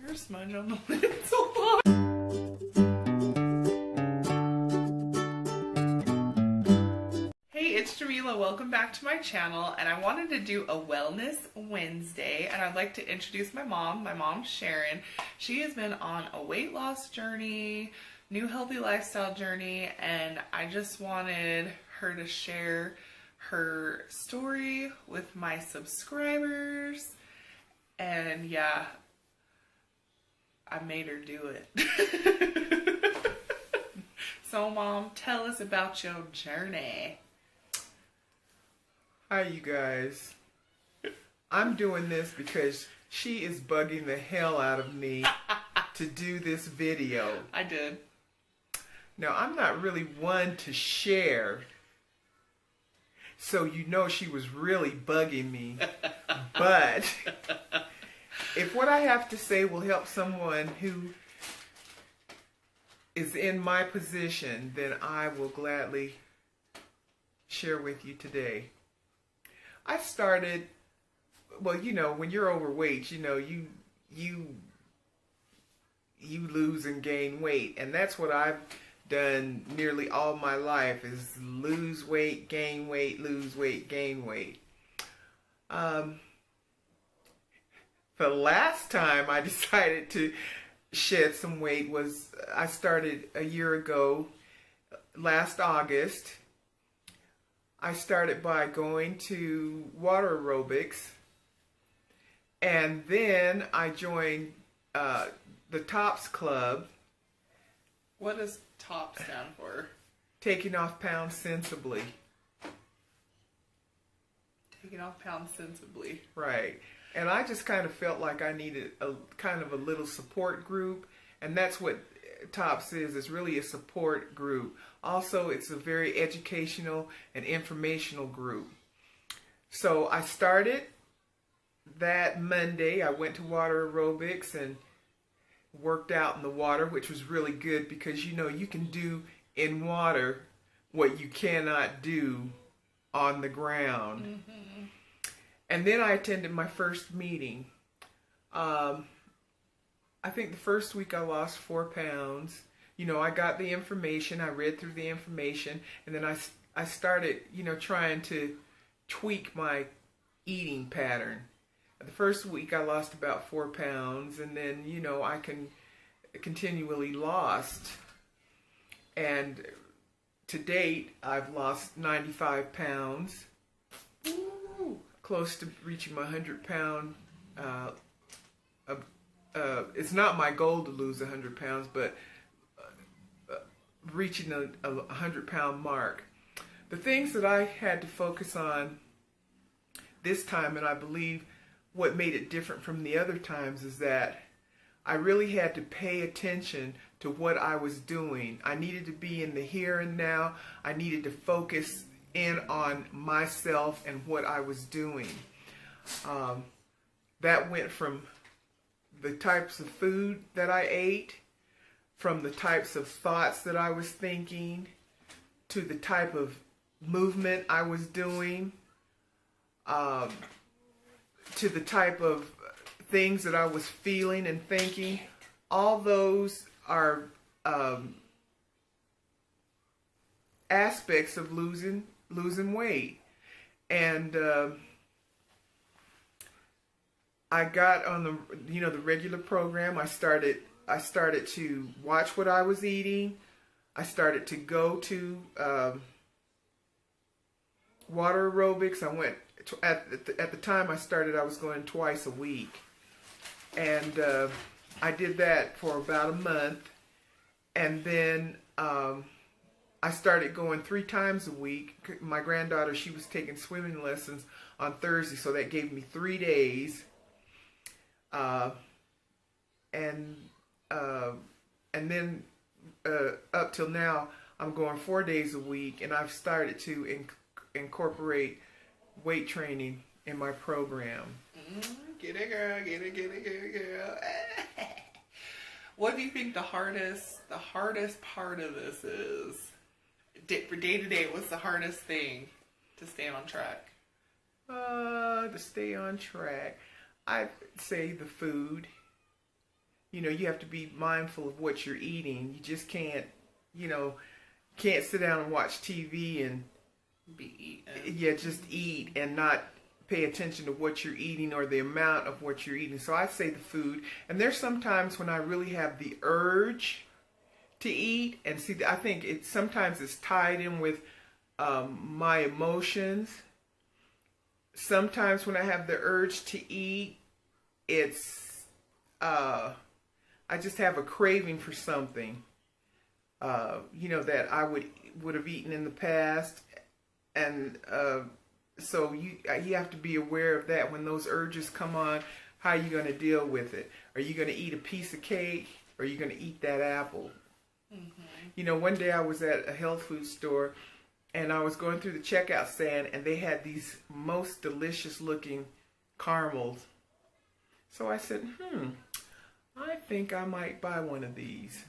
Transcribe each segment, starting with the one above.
there a smudge on the lid? Hold on. Hey, it's Jamila. Welcome back to my channel, and I wanted to do a Wellness Wednesday, and I'd like to introduce my mom. My mom's Sharon. She has been on a weight loss journey, new healthy lifestyle journey, and I just wanted her to share her story with my subscribers. And yeah, I made her do it. So Mom, tell us about your journey. Hi you guys. I'm doing this because she is bugging the hell out of me to do this video. I did. Now I'm not really one to share, so you know she was really bugging me. But if what I have to say will help someone who is in my position, then I will gladly share with you today. I started, well, you know, when you're overweight, you know, you lose and gain weight, and that's what I've done nearly all my life, is lose weight, gain weight, lose weight, gain weight. The last time I decided to shed some weight was, I started a year ago, last August. I started by going to water aerobics, and then I joined the TOPS Club. What does TOP stand for? Taking off pounds sensibly. Taking off pounds sensibly. Right. And I just kind of felt like I needed a kind of a little support group, and that's what TOPS is. It's really a support group. Also, it's a very educational and informational group. So I started that Monday. I went to water aerobics and worked out in the water, which was really good because, you know, you can do in water what you cannot do on the ground. Mm-hmm. And then I attended my first meeting. I think the first week I lost 4 pounds. You know, I got the information, I read through the information, and then I started, you know, trying to tweak my eating pattern. The first week I lost about 4 pounds, and then, you know, I continually lost. And to date, I've lost 95 pounds. Ooh, close to reaching my 100-pound. It's not my goal to lose 100 pounds, but reaching a 100-pound mark. The things that I had to focus on this time, and I believe what made it different from the other times, is that I really had to pay attention to what I was doing. I needed to be in the here and now. I needed to focus in on myself and what I was doing. That went from the types of food that I ate, from the types of thoughts that I was thinking, to the type of movement I was doing, to the type of things that I was feeling and thinking. All those are aspects of losing weight. And I got on the, you know, the regular program. I started to watch what I was eating. I started to go to water aerobics. I went to, at the time I started, I was going twice a week, and I did that for about a month, and then I started going 3 times a week. My granddaughter, she was taking swimming lessons on Thursday, so that gave me 3 days. And then up till now, I'm going 4 days a week, and I've started to incorporate weight training in my program. Get it, girl. Get it, get it, get it, girl. What do you think the hardest part of this is? For day to day, what's the hardest thing to stay on track? To stay on track, I'd say the food. you have to be mindful of what you're eating. You just can't, can't sit down and watch TV and be eating. Yeah, just eat and not pay attention to what you're eating or the amount of what you're eating. So I say the food. And there's sometimes when I really have the urge to eat, and see, I think sometimes it's tied in with my emotions. Sometimes when I have the urge to eat, it's I just have a craving for something, that I would have eaten in the past, and so you have to be aware of that when those urges come on. How are you going to deal with it? Are you going to eat a piece of cake, or are you going to eat that apple? Mm-hmm. One day I was at a health food store, and I was going through the checkout stand, and they had these most delicious looking caramels. So I said, I think I might buy one of these.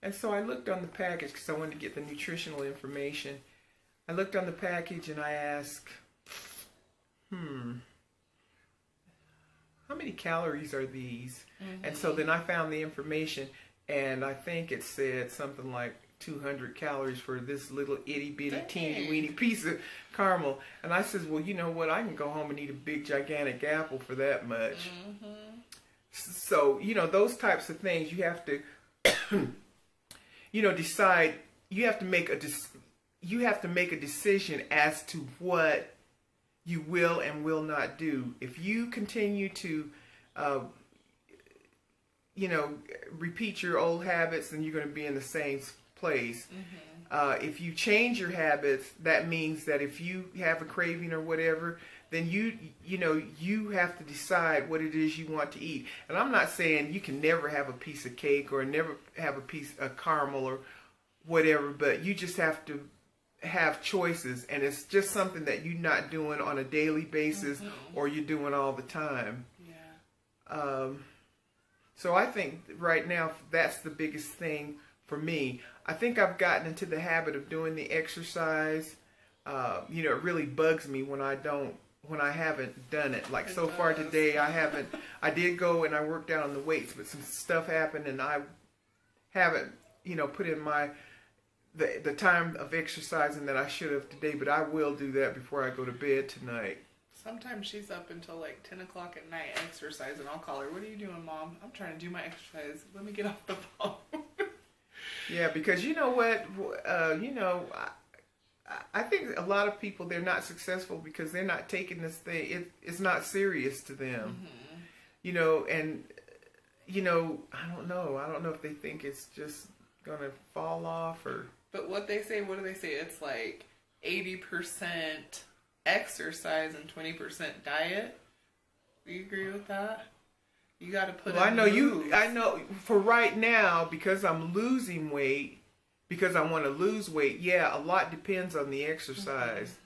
And so I looked on the package because I wanted to get the nutritional information. I looked on the package and I asked, how many calories are these? Mm-hmm. And so then I found the information, and I think it said something like 200 calories for this little itty bitty teeny weeny piece of caramel. And I says, well, you know what? I can go home and eat a big gigantic apple for that much. Mm-hmm. So, those types of things you have to, decide. You have to make a decision as to what you will and will not do. If you continue to, repeat your old habits, then you're going to be in the same place. Mm-hmm. If you change your habits, that means that if you have a craving or whatever, then you have to decide what it is you want to eat. And I'm not saying you can never have a piece of cake or never have a piece of caramel or whatever, but you just have to have choices, and it's just something that you're not doing on a daily basis, mm-hmm. or you're doing all the time. Yeah. So I think right now that's the biggest thing for me. I think I've gotten into the habit of doing the exercise. It really bugs me when I haven't done it. Like so far today, I haven't. I did go and I worked out on the weights, but some stuff happened, and I haven't, put in the time of exercising that I should have today. But I will do that before I go to bed tonight. Sometimes she's up until like 10 o'clock at night exercising. I'll call her, what are you doing, Mom? I'm trying to do my exercise. Let me get off the phone. Yeah, because you know what? I think a lot of people, they're not successful because they're not taking this thing. It's not serious to them. Mm-hmm. And I don't know. I don't know if they think it's just going to fall off or... But what do they say? It's like 80% exercise and 20% diet. Do you agree with that? You got to put. Well, I know for right now, because I'm losing weight, because I want to lose weight. Yeah, a lot depends on the exercise. Mm-hmm.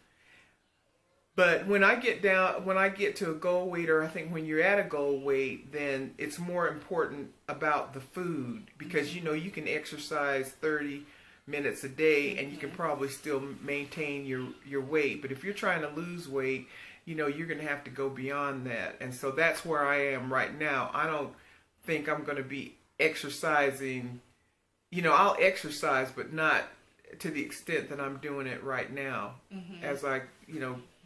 But when I get to a goal weight, or I think when you're at a goal weight, then it's more important about the food, because mm-hmm. You can exercise 30 minutes a day, and you can probably still maintain your weight. But if you're trying to lose weight, you're going to have to go beyond that. And so that's where I am right now. I don't think I'm going to be exercising. I'll exercise, but not to the extent that I'm doing it right now. Mm-hmm. As I,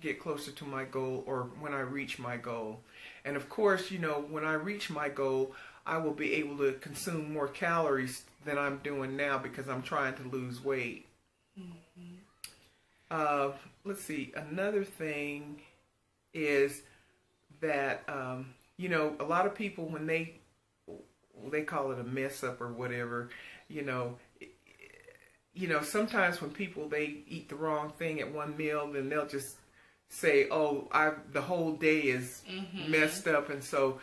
get closer to my goal, or when I reach my goal. And of course, when I reach my goal, I will be able to consume more calories than I'm doing now, because I'm trying to lose weight. Mm-hmm. Let's see. Another thing is that, a lot of people, when they call it a mess up or whatever, sometimes when people, they eat the wrong thing at one meal, then they'll just say, oh, the whole day is mm-hmm. messed up, and so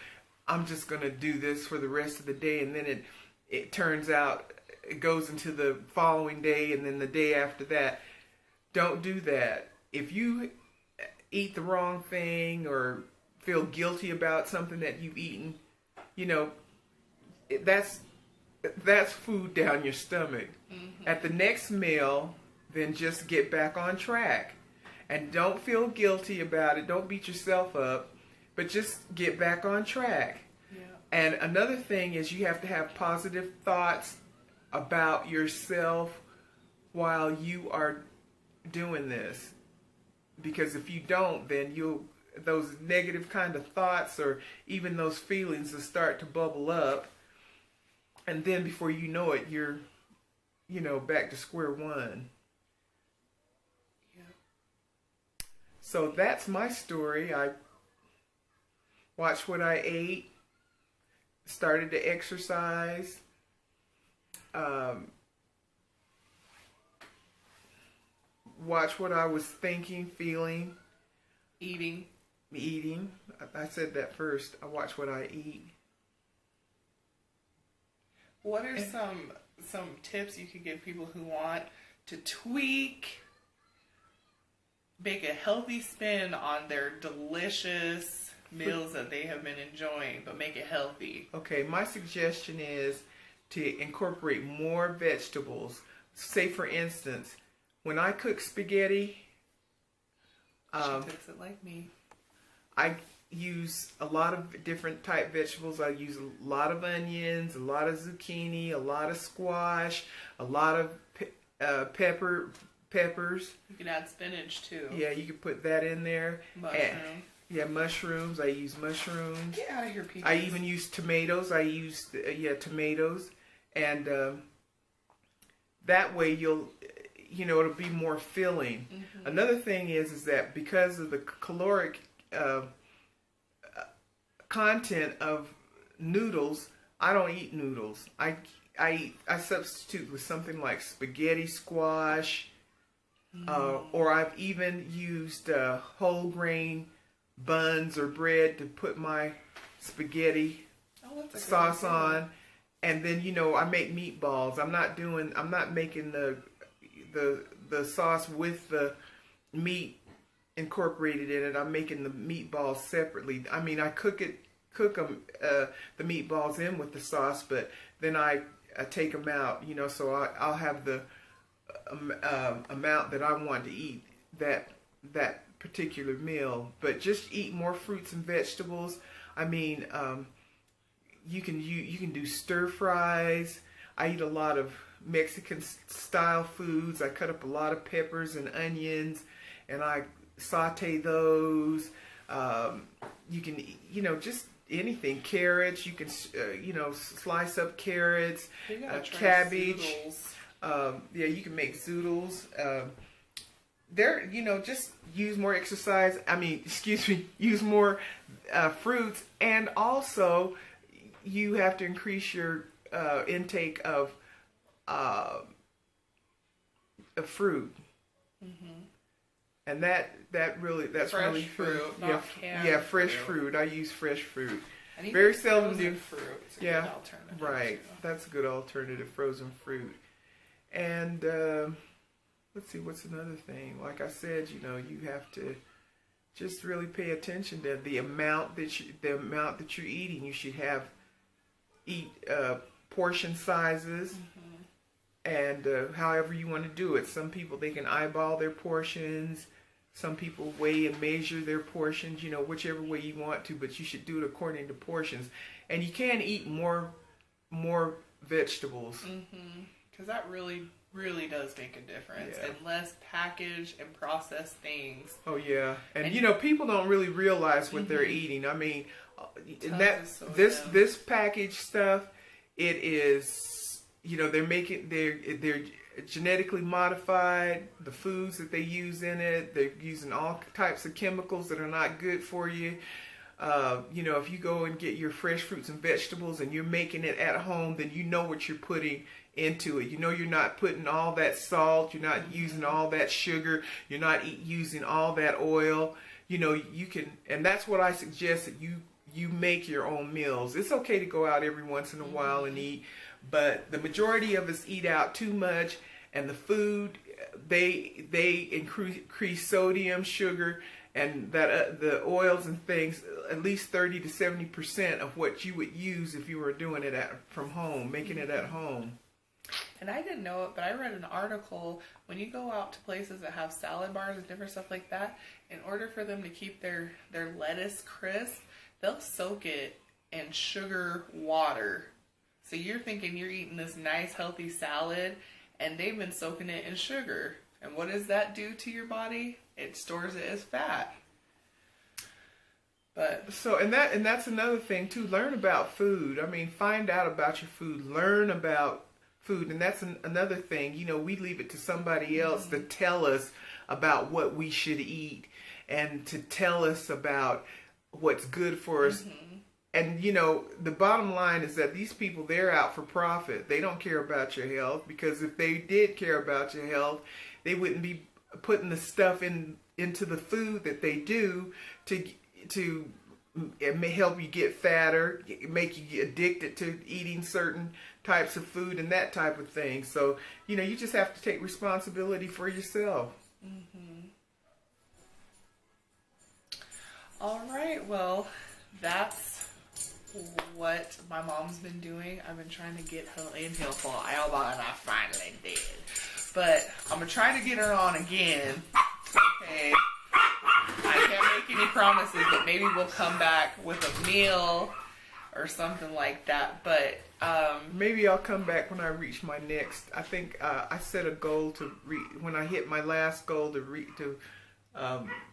I'm just going to do this for the rest of the day. And then it turns out it goes into the following day, and then the day after that. Don't do that. If you eat the wrong thing or feel guilty about something that you've eaten, that's food down your stomach. Mm-hmm. At the next meal, then just get back on track. And don't feel guilty about it. Don't beat yourself up, but just get back on track. Yeah. And another thing is you have to have positive thoughts about yourself while you are doing this. Because if you don't, then those negative kind of thoughts or even those feelings will start to bubble up. And then before you know it, you're, back to square one. Yeah. So that's my story. I watched what I ate, started to exercise, watch what I was thinking, feeling, Eating. I said that first. I watch what I eat. What are some tips you could give people who want to make a healthy spin on their delicious meals that they have been enjoying, but make it healthy? Okay, my suggestion is to incorporate more vegetables. Say, for instance, when I cook spaghetti, She cooks it like me. I use a lot of different type vegetables. I use a lot of onions, a lot of zucchini, a lot of squash, a lot of peppers. You can add spinach too. Yeah, you can put that in there. Mushroom. Yeah, mushrooms. I use mushrooms. Get out of here, Peaches. I even use tomatoes. I use tomatoes, and that way it'll be more filling. Mm-hmm. Another thing is that because of the caloric content of noodles, I don't eat noodles. I substitute with something like spaghetti squash, or I've even used whole grain buns or bread to put my spaghetti sauce on, and then I make meatballs. I'm not making the sauce with the meat incorporated in it. I'm making the meatballs separately. I mean, I cook them the meatballs in with the sauce, but then I take them out. So I'll have the amount that I want to eat that particular meal. But just eat more fruits and vegetables. I mean, you can do stir fries. I eat a lot of Mexican style foods. I cut up a lot of peppers and onions, and I saute those. You can, just anything. Carrots. You can, slice up carrots, cabbage. Yeah, you can make zoodles. Just use more exercise. Use more fruits, and also you have to increase your intake of fruit. Mm-hmm. And that's fresh really fruit. Fresh fruit. I use fresh fruit. And very seldom do fruit. It's a good alternative right. too. That's a good alternative, frozen fruit. And let's see, what's another thing? Like I said, you have to just really pay attention to the amount that you're eating. You should eat portion sizes. Mm-hmm. And however you want to do it. Some people, they can eyeball their portions. Some people weigh and measure their portions, whichever way you want to, but you should do it according to portions. And you can eat more vegetables. Mm-hmm. Because that really, really does make a difference. Yeah. And less packaged and processed things. Oh, yeah. And people don't really realize what they're eating. I mean, this packaged stuff, it is, they're genetically modified. The foods that they use in it, they're using all types of chemicals that are not good for you. If you go and get your fresh fruits and vegetables and you're making it at home, then you know what you're putting into it. You're not putting all that salt. You're not using all that sugar. You're not using all that oil. You can, and that's what I suggest, that you make your own meals. It's okay to go out every once in a while and eat, but the majority of us eat out too much, and the food, they increase sodium, sugar, and that the oils and things, at least 30 to 70% of what you would use if you were doing it from home, making it at home. And I didn't know it, but I read an article, when you go out to places that have salad bars and different stuff like that, in order for them to keep their lettuce crisp, they'll soak it and sugar water. So you're thinking you're eating this nice healthy salad, and they've been soaking it in sugar. And what does that do to your body? It stores it as fat. But so and that's another thing too. Learn about food. I mean, find out about your food. Learn about food, and that's another thing. You know, we leave it to somebody else to tell us about what we should eat and to tell us about what's good for us. And, you know, the bottom line is that these people, they're out for profit. They don't care about your health, because if they did care about your health, they wouldn't be putting the stuff into the food that they do to help you get fatter, make you get addicted to eating certain types of food and that type of thing. So, you know, you just have to take responsibility for yourself. All right, well, that's what my mom's been doing. I've been trying to get her in here for a while, and I finally did. But I'm going to try to get her on again. Okay. I can't make any promises, but maybe we'll come back with a meal or something like that. But maybe I'll come back when I reach my next. I think I set a goal to when I hit my last goal to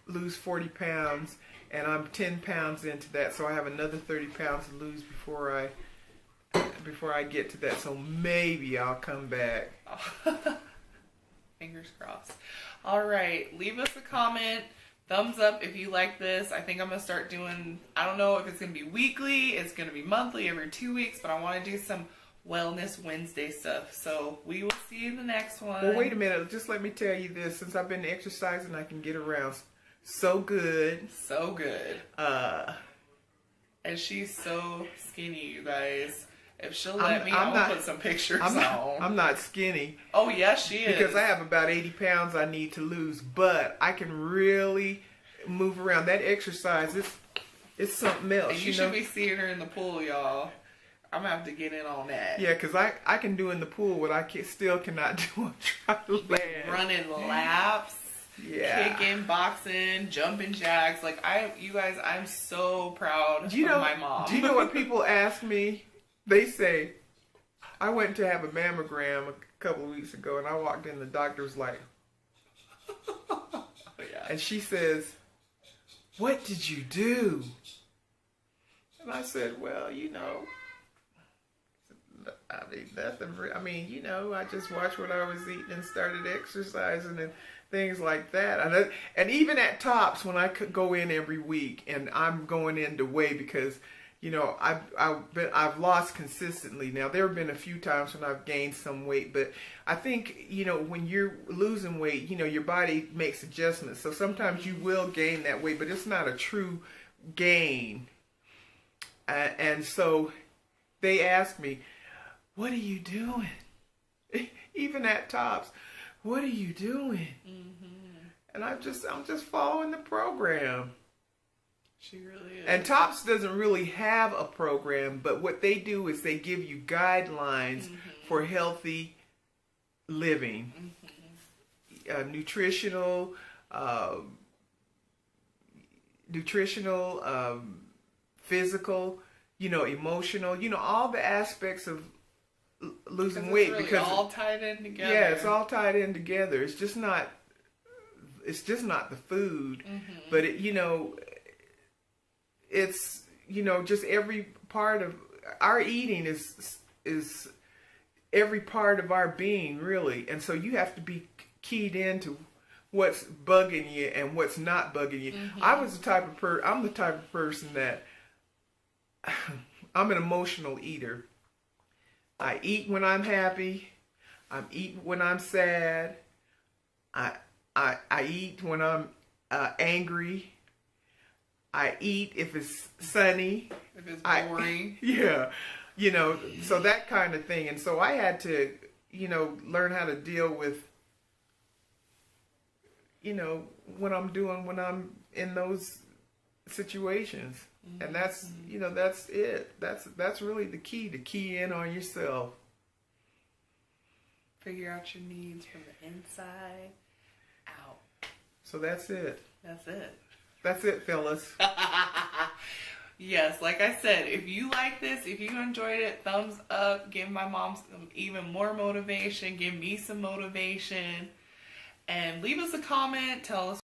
lose 40 pounds, and I'm 10 pounds into that, so I have another 30 pounds to lose before I get to that. So maybe I'll come back. Fingers crossed. All right, leave us a comment. Thumbs up if you like this. I think I'm going to start doing, I don't know if it's going to be weekly, it's going to be monthly, every 2 weeks, but I want to do some Wellness Wednesday stuff. So we will see you in the next one. Well, wait a minute. Just let me tell you this. Since I've been exercising, I can get around so good. So good. And she's so skinny, you guys. If she'll let me, I'll put some pictures on. I'm not skinny. Oh, yes, she is. Because I have about 80 pounds I need to lose. But I can really move around. That exercise, it's something else. And you should be seeing her in the pool, y'all. I'm going to have to get in on that. Yeah, because I can do in the pool what I still cannot do on triathlon. Running laps. Yeah. Kicking, boxing, jumping jacks. Like, you guys, I'm so proud of my mom. Do you know what people ask me? They say, I went to have a mammogram a couple of weeks ago, and I walked in, the doctor was like, yeah. And she says, what did you do? And I said, well, you know, I mean, nothing. I mean, you know, I just watched what I was eating and started exercising and things like that. And even at Tops, when I could go in every week, and I'm going in to weigh because, you know, I've lost consistently. Now, there have been a few times when I've gained some weight, but I think, you know, when you're losing weight, you know, your body makes adjustments. So sometimes you will gain that weight, but it's not a true gain. And so they ask me, what are you doing? Even at Tops, what are you doing? And I'm just following the program. She really is. And Tops doesn't really have a program, but what they do is they give you guidelines for healthy living, nutritional, physical, you know, emotional, you know, all the aspects of losing weight, really because all tied in together. Yeah, it's all tied in together. It's just not the food, but it, you know, it's, you know, just every part of our eating is every part of our being, really. And so you have to be keyed into what's bugging you and what's not bugging you. I'm the type of person that I'm an emotional eater. I eat when I'm happy. I eat when I'm sad. I eat when I'm angry. I eat if it's sunny. If it's boring. Yeah. You know, so that kind of thing. And so I had to, you know, learn how to deal with, you know, when I'm in those situations. And that's, you know, that's it. That's really the key, to key in on yourself. Figure out your needs from the inside out. So that's it. That's it. That's it, fellas. Yes, like I said, if you like this, if you enjoyed it, thumbs up. Give my mom some even more motivation. Give me some motivation. And leave us a comment. Tell us